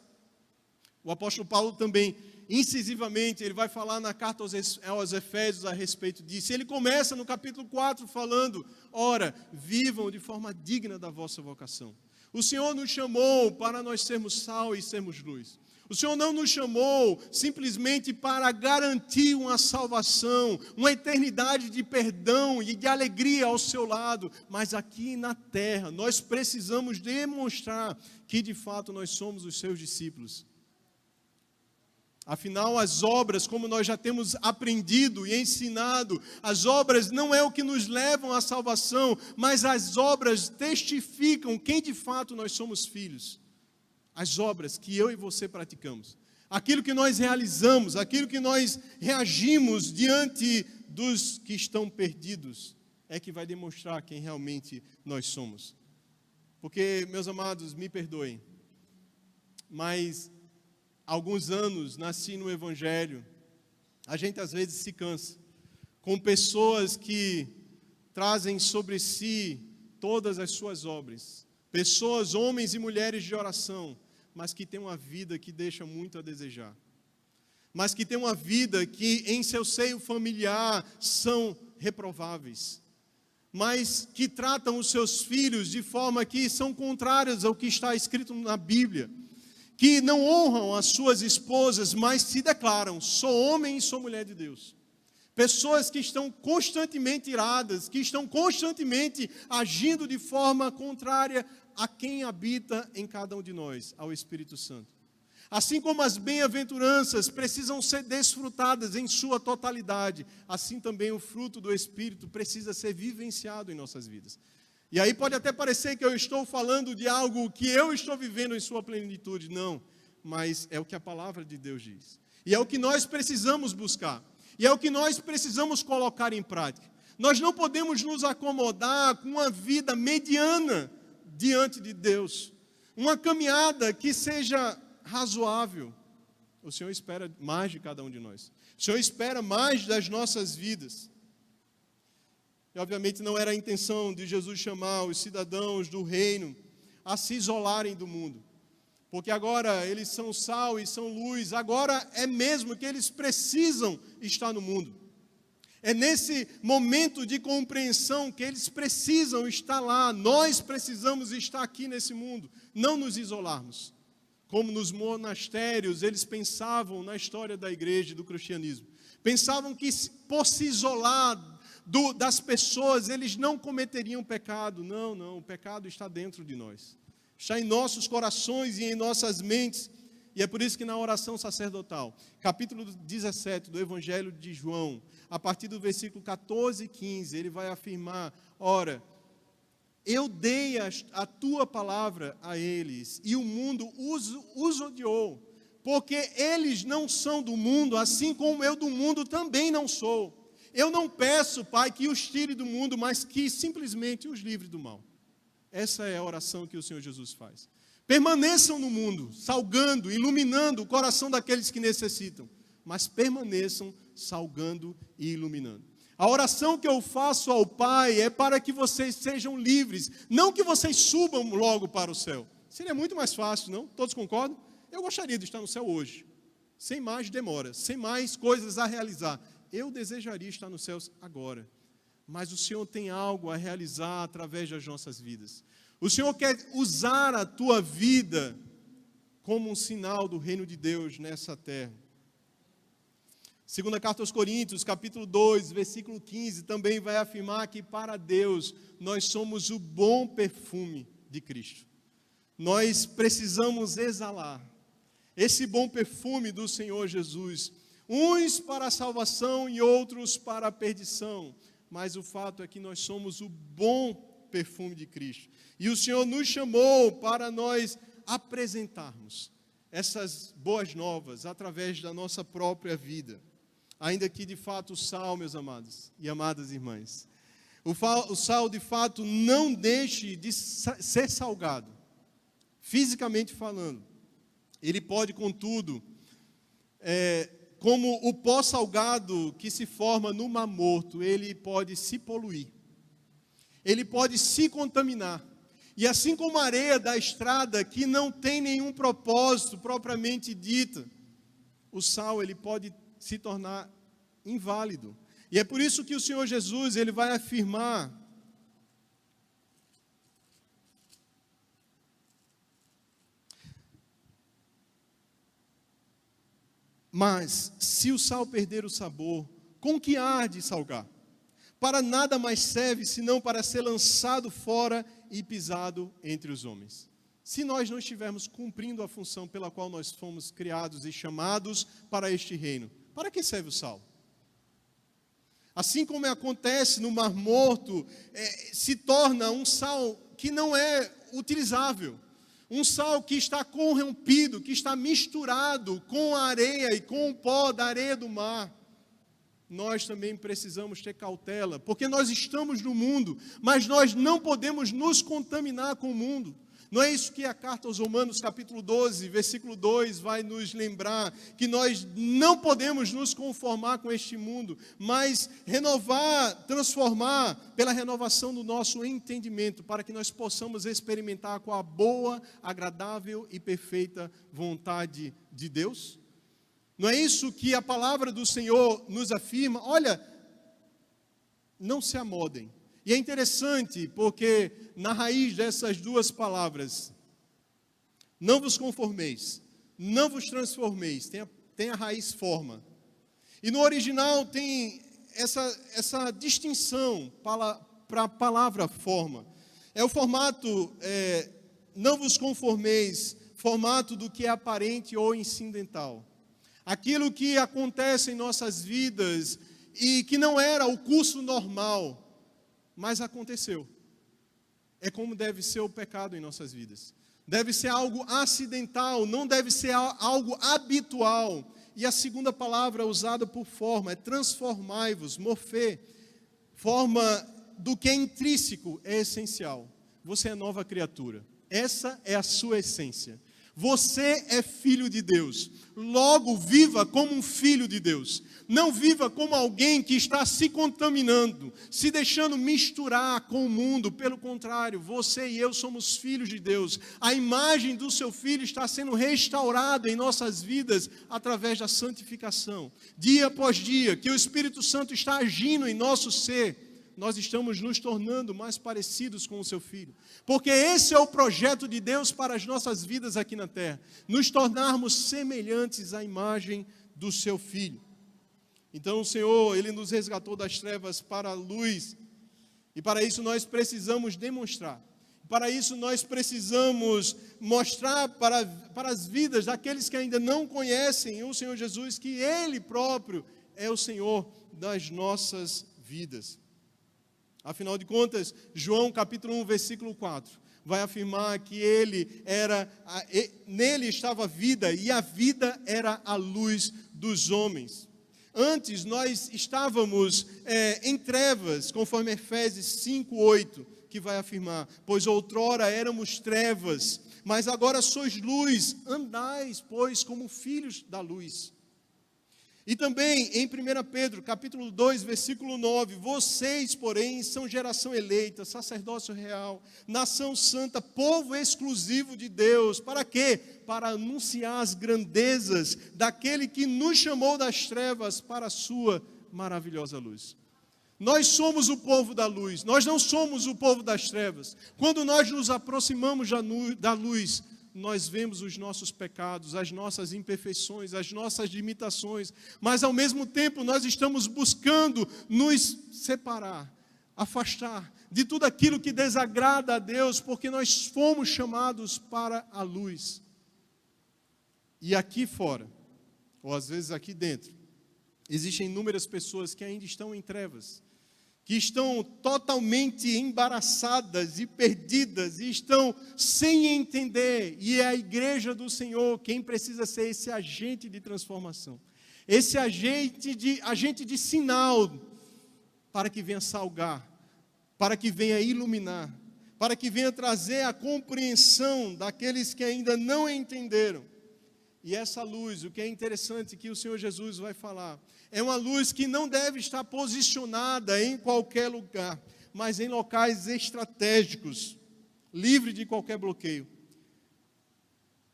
O apóstolo Paulo também, incisivamente, ele vai falar na carta aos Efésios a respeito disso. Ele começa no capítulo 4 falando: ora, vivam de forma digna da vossa vocação. O Senhor nos chamou para nós sermos sal e sermos luz. O Senhor não nos chamou simplesmente para garantir uma salvação, uma eternidade de perdão e de alegria ao seu lado, mas aqui na terra nós precisamos demonstrar que de fato nós somos os seus discípulos. Afinal, as obras, como nós já temos aprendido e ensinado, as obras não é o que nos levam à salvação, mas as obras testificam quem de fato nós somos filhos. As obras que eu e você praticamos, aquilo que nós realizamos, aquilo que nós reagimos diante dos que estão perdidos, é que vai demonstrar quem realmente nós somos. Porque, meus amados, me perdoem, mas há alguns anos nasci no Evangelho, A gente às vezes se cansa com pessoas que trazem sobre si todas as suas obras. Pessoas, homens e mulheres de oração, mas que têm uma vida que deixa muito a desejar. Mas que têm uma vida que em seu seio familiar são reprováveis. Mas que tratam os seus filhos de forma que são contrárias ao que está escrito na Bíblia. Que não honram as suas esposas, mas se declaram: sou homem e sou mulher de Deus. Pessoas que estão constantemente iradas, que estão constantemente agindo de forma contrária a quem habita em cada um de nós, ao Espírito Santo. Assim como as bem-aventuranças precisam ser desfrutadas em sua totalidade, assim também o fruto do Espírito precisa ser vivenciado em nossas vidas. E aí pode até parecer que eu estou falando de algo que eu estou vivendo em sua plenitude. Não, mas é o que a palavra de Deus diz. E é o que nós precisamos buscar. E é o que nós precisamos colocar em prática. Nós não podemos nos acomodar com uma vida mediana diante de Deus. Uma caminhada que seja razoável. O Senhor espera mais de cada um de nós. O Senhor espera mais das nossas vidas. E obviamente não era a intenção de Jesus chamar os cidadãos do reino a se isolarem do mundo. Porque agora eles são sal e são luz, agora é mesmo que eles precisam estar no mundo. É nesse momento de compreensão que eles precisam estar lá, nós precisamos estar aqui nesse mundo, não nos isolarmos. Como nos monastérios, eles pensavam na história da igreja e do cristianismo. Pensavam que por se isolar das pessoas, eles não cometeriam pecado. Não, o pecado está dentro de nós. Está em nossos corações e em nossas mentes. E é por isso que na oração sacerdotal, capítulo 17 do Evangelho de João, a partir do versículo 14 e 15, ele vai afirmar: ora, eu dei a tua palavra a eles, e o mundo os odiou, porque eles não são do mundo, assim como eu do mundo também não sou. Eu não peço, Pai, que os tire do mundo, mas que simplesmente os livre do mal. Essa é a oração que o Senhor Jesus faz. Permaneçam no mundo, salgando, iluminando o coração daqueles que necessitam, mas permaneçam salgando e iluminando. A oração que eu faço ao Pai é para que vocês sejam livres, não que vocês subam logo para o céu. Seria muito mais fácil, não? Todos concordam? Eu gostaria de estar no céu hoje, sem mais demora, sem mais coisas a realizar. Eu desejaria estar nos céus agora. Mas o Senhor tem algo a realizar através das nossas vidas. O Senhor quer usar a tua vida como um sinal do reino de Deus nessa terra. Segunda carta aos Coríntios, capítulo 2, versículo 15, também vai afirmar que para Deus nós somos o bom perfume de Cristo. Nós precisamos exalar esse bom perfume do Senhor Jesus, uns para a salvação e outros para a perdição. Mas o fato é que nós somos o bom perfume de Cristo. E o Senhor nos chamou para nós apresentarmos essas boas novas através da nossa própria vida. Ainda que de fato o sal, meus amados e amadas irmãs, o sal de fato não deixe de ser salgado, fisicamente falando. Ele pode, contudo, como o pó salgado que se forma no Mar Morto, ele pode se poluir, ele pode se contaminar. E assim como a areia da estrada, que não tem nenhum propósito propriamente dito, o sal ele pode se tornar inválido. E é por isso que o Senhor Jesus ele vai afirmar: mas se o sal perder o sabor, com que há de salgar? Para nada mais serve, senão para ser lançado fora e pisado entre os homens. Se nós não estivermos cumprindo a função pela qual nós fomos criados e chamados para este reino, para que serve o sal? Assim como acontece no Mar Morto, se torna um sal que não é utilizável. Um sal que está corrompido, que está misturado com a areia e com o pó da areia do mar. Nós também precisamos ter cautela, porque nós estamos no mundo, mas nós não podemos nos contaminar com o mundo. Não é isso que a carta aos Romanos, capítulo 12, versículo 2, vai nos lembrar? Que nós não podemos nos conformar com este mundo, mas renovar, transformar pela renovação do nosso entendimento, para que nós possamos experimentar com a boa, agradável e perfeita vontade de Deus? Não é isso que a palavra do Senhor nos afirma? Olha, não se amodem. E é interessante porque na raiz dessas duas palavras, não vos conformeis, não vos transformeis, tem a raiz forma. E no original tem essa distinção para a palavra forma. É o formato, não vos conformeis, formato do que é aparente ou incidental. Aquilo que acontece em nossas vidas e que não era o curso normal, mas aconteceu. É como deve ser o pecado em nossas vidas. Deve ser algo acidental, não deve ser algo habitual. E a segunda palavra usada por forma é transformai-vos, morfê. Forma do que é intrínseco, é essencial. Você é nova criatura. Essa é a sua essência. Você é filho de Deus. Logo, viva como um filho de Deus. Não viva como alguém que está se contaminando, se deixando misturar com o mundo. Pelo contrário, você e eu somos filhos de Deus. A imagem do seu filho está sendo restaurada em nossas vidas através da santificação. Dia após dia, que o Espírito Santo está agindo em nosso ser, nós estamos nos tornando mais parecidos com o seu Filho. Porque esse é o projeto de Deus para as nossas vidas aqui na terra. Nos tornarmos semelhantes à imagem do seu Filho. Então o Senhor, Ele nos resgatou das trevas para a luz. E para isso nós precisamos demonstrar. Para isso nós precisamos mostrar para as vidas daqueles que ainda não conhecem o Senhor Jesus, que Ele próprio é o Senhor das nossas vidas. Afinal de contas, João capítulo 1, versículo 4, vai afirmar que nele estava a vida, e a vida era a luz dos homens. Antes nós estávamos em trevas, conforme Efésios 5, 8, que vai afirmar: pois outrora éramos trevas, mas agora sois luz, andais, pois, como filhos da luz. E também em 1 Pedro, capítulo 2, versículo 9, vocês, porém, são geração eleita, sacerdócio real, nação santa, povo exclusivo de Deus. Para quê? Para anunciar as grandezas daquele que nos chamou das trevas para a sua maravilhosa luz. Nós somos o povo da luz, nós não somos o povo das trevas. Quando nós nos aproximamos da luz, nós vemos os nossos pecados, as nossas imperfeições, as nossas limitações, mas ao mesmo tempo nós estamos buscando nos separar, afastar de tudo aquilo que desagrada a Deus, porque nós fomos chamados para a luz. E aqui fora, ou às vezes aqui dentro, existem inúmeras pessoas que ainda estão em trevas, que estão totalmente embaraçadas e perdidas, e estão sem entender, e é a igreja do Senhor quem precisa ser esse agente de transformação, esse agente de sinal, para que venha salgar, para que venha iluminar, para que venha trazer a compreensão daqueles que ainda não entenderam. E essa luz, o que é interessante que o Senhor Jesus vai falar, é uma luz que não deve estar posicionada em qualquer lugar, mas em locais estratégicos, livre de qualquer bloqueio.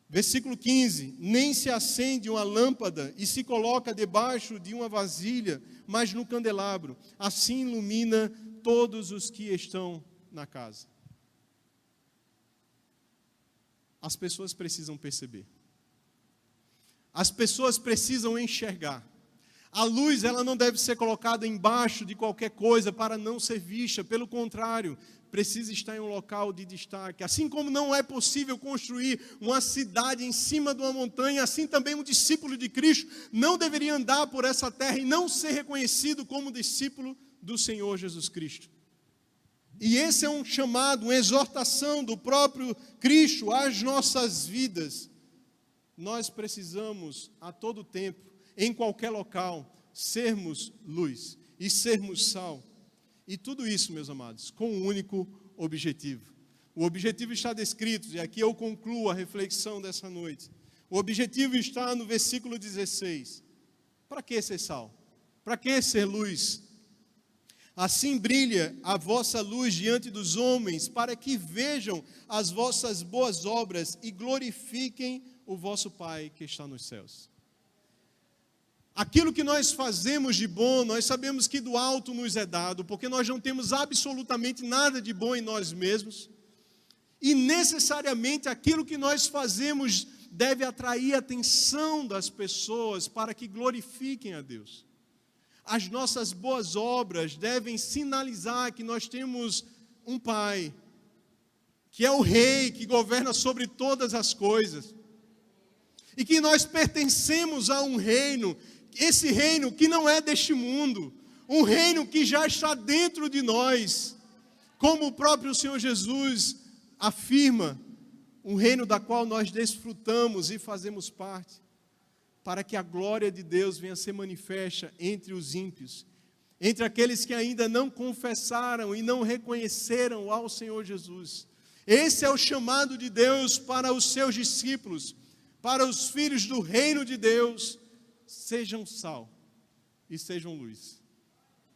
Versículo 15, nem se acende uma lâmpada e se coloca debaixo de uma vasilha, mas no candelabro, assim ilumina todos os que estão na casa. As pessoas precisam perceber. As pessoas precisam enxergar. A luz, ela não deve ser colocada embaixo de qualquer coisa para não ser vista. Pelo contrário, precisa estar em um local de destaque. Assim como não é possível construir uma cidade em cima de uma montanha, assim também um discípulo de Cristo não deveria andar por essa terra e não ser reconhecido como discípulo do Senhor Jesus Cristo. E esse é um chamado, uma exortação do próprio Cristo às nossas vidas. Nós precisamos, a todo tempo, em qualquer local, sermos luz e sermos sal. E tudo isso, meus amados, com um único objetivo: O objetivo está descrito, e aqui eu concluo a reflexão dessa noite. O objetivo está no versículo 16. Para que ser sal? Para que ser luz? Assim brilha a vossa luz diante dos homens, para que vejam as vossas boas obras e glorifiquem o vosso Pai que está nos céus. Aquilo que nós fazemos de bom, nós sabemos que do alto nos é dado, porque nós não temos absolutamente nada de bom em nós mesmos. E necessariamente aquilo que nós fazemos deve atrair a atenção das pessoas para que glorifiquem a Deus. As nossas boas obras devem sinalizar que nós temos um Pai, que é o Rei, que governa sobre todas as coisas. E que nós pertencemos a um reino, esse reino que não é deste mundo, um reino que já está dentro de nós, como o próprio Senhor Jesus afirma, um reino da qual nós desfrutamos e fazemos parte, para que a glória de Deus venha ser manifesta entre os ímpios, entre aqueles que ainda não confessaram e não reconheceram ao Senhor Jesus. Esse é o chamado de Deus para os seus discípulos, para os filhos do reino de Deus. Sejam sal e sejam luz.